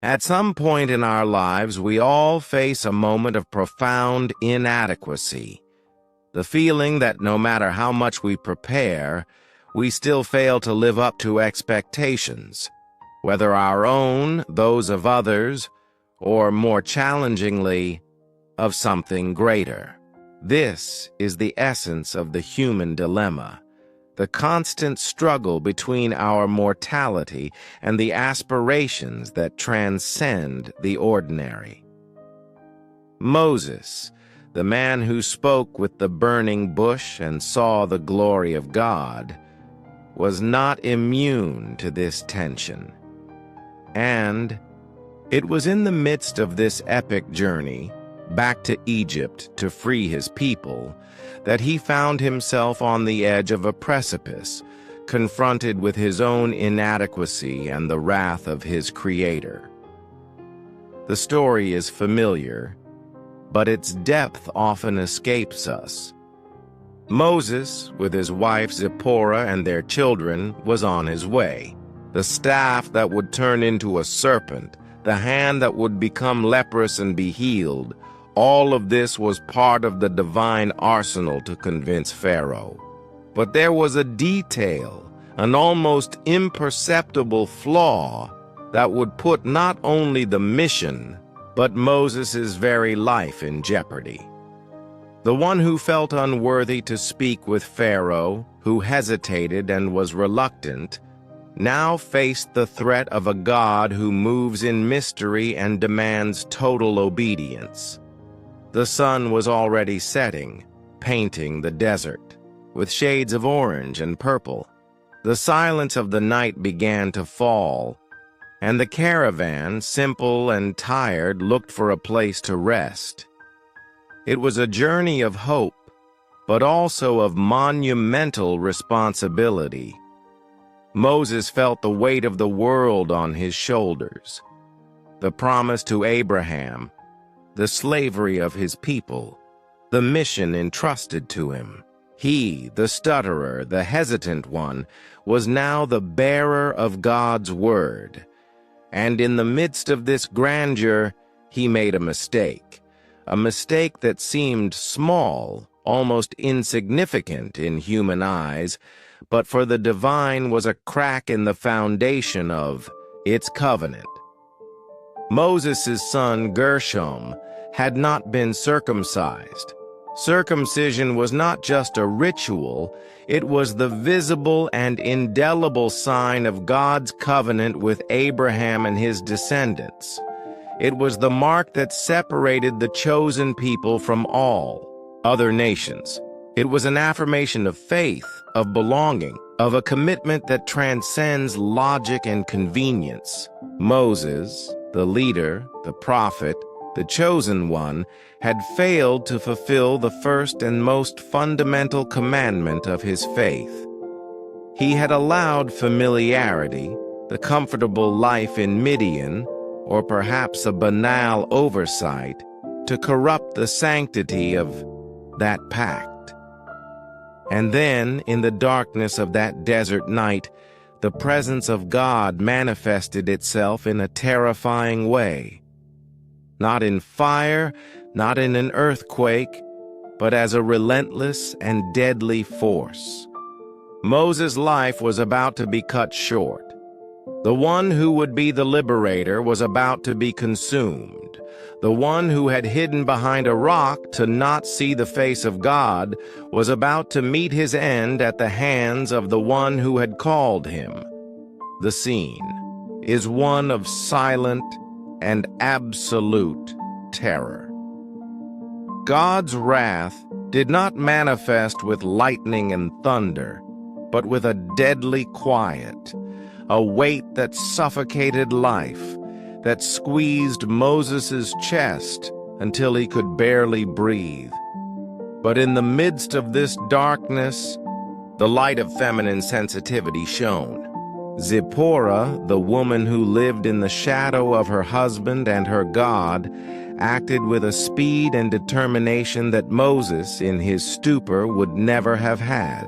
At some point in our lives, we all face a moment of profound inadequacy. The feeling that no matter how much we prepare, we still fail to live up to expectations, whether our own, those of others, or more challengingly, of something greater. This is the essence of the human dilemma, the constant struggle between our mortality and the aspirations that transcend the ordinary. Moses, the man who spoke with the burning bush and saw the glory of God, was not immune to this tension. And it was in the midst of this epic journey back to Egypt to free his people that he found himself on the edge of a precipice, confronted with his own inadequacy and the wrath of his Creator. The story is familiar, but its depth often escapes us. Moses, with his wife Zipporah and their children, was on his way. The staff that would turn into a serpent, the hand that would become leprous and be healed, all of this was part of the divine arsenal to convince Pharaoh. But there was a detail, an almost imperceptible flaw, that would put not only the mission, but Moses' very life in jeopardy. The one who felt unworthy to speak with Pharaoh, who hesitated and was reluctant, now faced the threat of a God who moves in mystery and demands total obedience. The sun was already setting, painting the desert, with shades of orange and purple. The silence of the night began to fall, and the caravan, simple and tired, looked for a place to rest. It was a journey of hope, but also of monumental responsibility. Moses felt the weight of the world on his shoulders. The promise to Abraham, the slavery of his people, the mission entrusted to him. He, the stutterer, the hesitant one, was now the bearer of God's word. And in the midst of this grandeur, he made a mistake that seemed small, almost insignificant in human eyes, but for the divine was a crack in the foundation of its covenant. Moses' son Gershom had not been circumcised. Circumcision was not just a ritual, it was the visible and indelible sign of God's covenant with Abraham and his descendants. It was the mark that separated the chosen people from all other nations. It was an affirmation of faith, of belonging, of a commitment that transcends logic and convenience. Moses, the leader, the prophet, the chosen one, had failed to fulfill the first and most fundamental commandment of his faith. He had allowed familiarity, the comfortable life in Midian, or perhaps a banal oversight, to corrupt the sanctity of that pact. And then, in the darkness of that desert night, the presence of God manifested itself in a terrifying way. Not in fire, not in an earthquake, but as a relentless and deadly force. Moses' life was about to be cut short. The one who would be the liberator was about to be consumed. The one who had hidden behind a rock to not see the face of God was about to meet his end at the hands of the one who had called him. The scene is one of silent and absolute terror. God's wrath did not manifest with lightning and thunder, but with a deadly quiet, a weight that suffocated life, that squeezed Moses' chest until he could barely breathe. But in the midst of this darkness, the light of feminine sensitivity shone. Zipporah, the woman who lived in the shadow of her husband and her God, acted with a speed and determination that Moses, in his stupor, would never have had.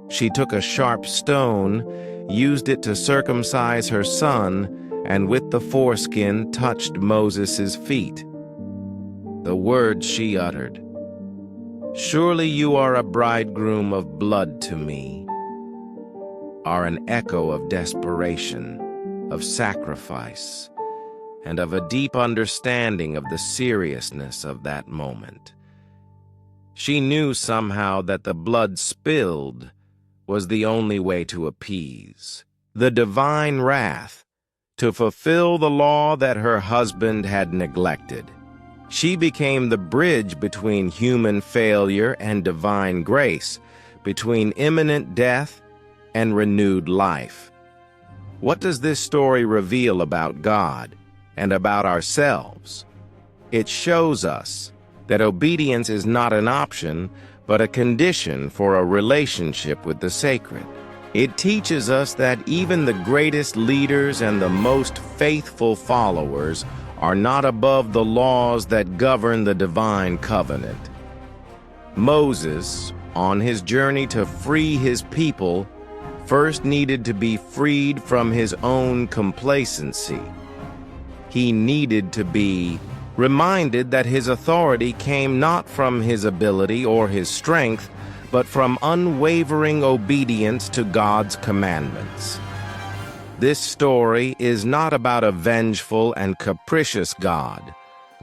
She took a sharp stone, used it to circumcise her son, and with the foreskin touched Moses' feet. The words she uttered, "Surely you are a bridegroom of blood to me," are an echo of desperation, of sacrifice, and of a deep understanding of the seriousness of that moment. She knew somehow that the blood spilled was the only way to appease the divine wrath, to fulfill the law that her husband had neglected. She became the bridge between human failure and divine grace, between imminent death and renewed life. What does this story reveal about God and about ourselves? It shows us that obedience is not an option, but a condition for a relationship with the sacred. It teaches us that even the greatest leaders and the most faithful followers are not above the laws that govern the divine covenant. Moses, on his journey to free his people, first needed to be freed from his own complacency. He needed to be reminded that his authority came not from his ability or his strength, but from unwavering obedience to God's commandments. This story is not about a vengeful and capricious God,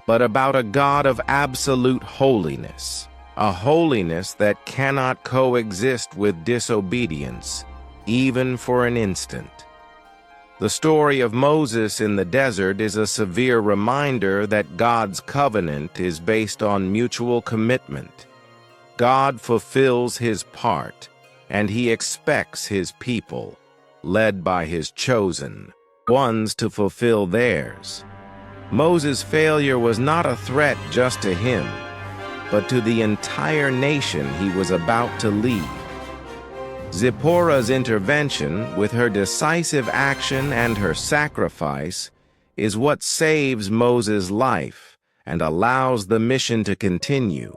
but about a God of absolute holiness, a holiness that cannot coexist with disobedience, even for an instant. The story of Moses in the desert is a severe reminder that God's covenant is based on mutual commitment. God fulfills his part, and he expects his people, led by his chosen ones, to fulfill theirs. Moses' failure was not a threat just to him, but to the entire nation he was about to lead. Zipporah's intervention, with her decisive action and her sacrifice, is what saves Moses' life and allows the mission to continue.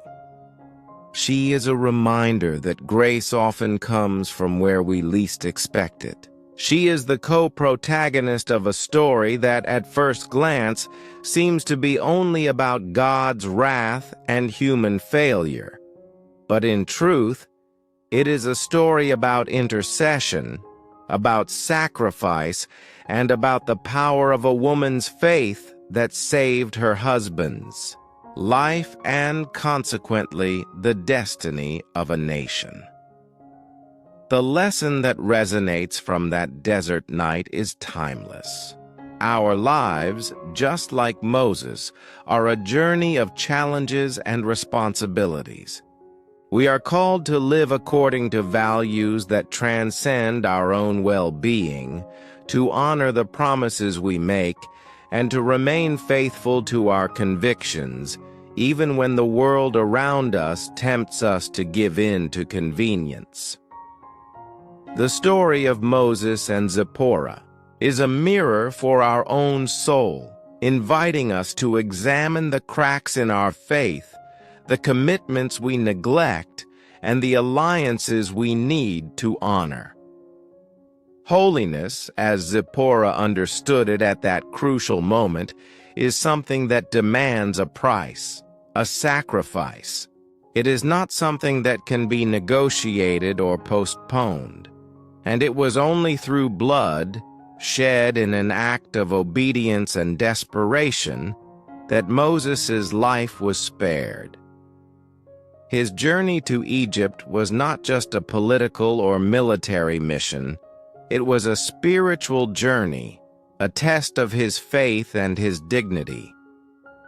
She is a reminder that grace often comes from where we least expect it. She is the co-protagonist of a story that, at first glance, seems to be only about God's wrath and human failure. But in truth, it is a story about intercession, about sacrifice, and about the power of a woman's faith that saved her husband's life and, consequently, the destiny of a nation. The lesson that resonates from that desert night is timeless. Our lives, just like Moses, are a journey of challenges and responsibilities. We are called to live according to values that transcend our own well-being, to honor the promises we make, and to remain faithful to our convictions, even when the world around us tempts us to give in to convenience. The story of Moses and Zipporah is a mirror for our own soul, inviting us to examine the cracks in our faith, the commitments we neglect, and the alliances we need to honor. Holiness, as Zipporah understood it at that crucial moment, is something that demands a price, a sacrifice. It is not something that can be negotiated or postponed. And it was only through blood, shed in an act of obedience and desperation, that Moses' life was spared. His journey to Egypt was not just a political or military mission. It was a spiritual journey, a test of his faith and his dignity.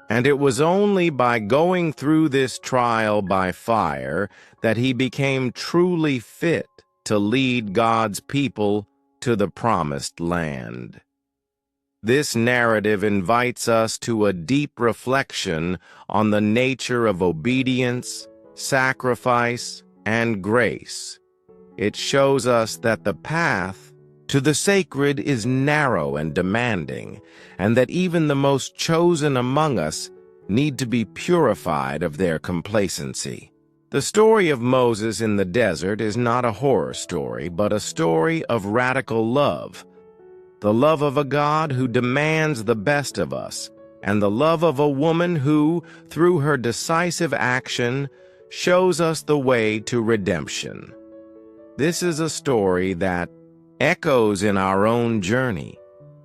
And it was only by going through this trial by fire that he became truly fit to lead God's people to the promised land. This narrative invites us to a deep reflection on the nature of obedience, sacrifice, and grace. It shows us that the path to the sacred is narrow and demanding, and that even the most chosen among us need to be purified of their complacency. The story of Moses in the desert is not a horror story, but a story of radical love. the love of a God who demands the best of us, and the love of a woman who, through her decisive action, shows us the way to redemption. This is a story that echoes in our own journey,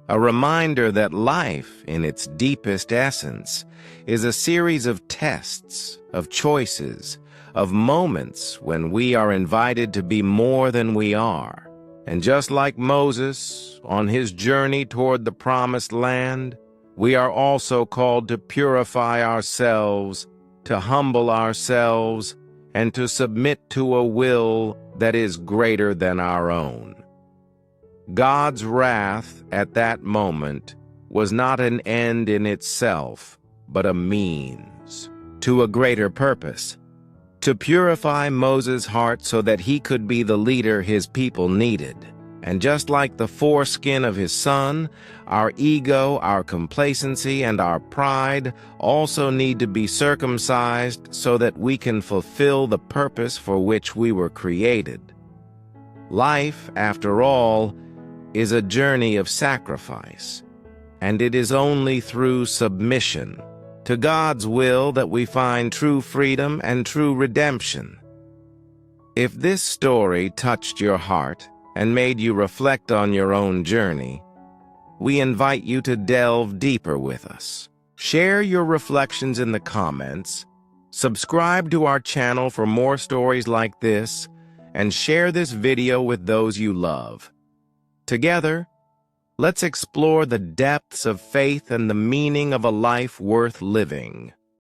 a reminder that life, in its deepest essence, is a series of tests, of choices, of moments when we are invited to be more than we are. And just like Moses, on his journey toward the promised land, we are also called to purify ourselves, to humble ourselves, and to submit to a will that is greater than our own. God's wrath at that moment was not an end in itself, but a means to a greater purpose, to purify Moses' heart so that he could be the leader his people needed. And just like the foreskin of his son, our ego, our complacency, and our pride also need to be circumcised so that we can fulfill the purpose for which we were created. Life, after all, is a journey of sacrifice, and it is only through submission to God's will that we find true freedom and true redemption. If this story touched your heart and made you reflect on your own journey, we invite you to delve deeper with us. Share your reflections in the comments, subscribe to our channel for more stories like this, and share this video with those you love. Together, let's explore the depths of faith and the meaning of a life worth living.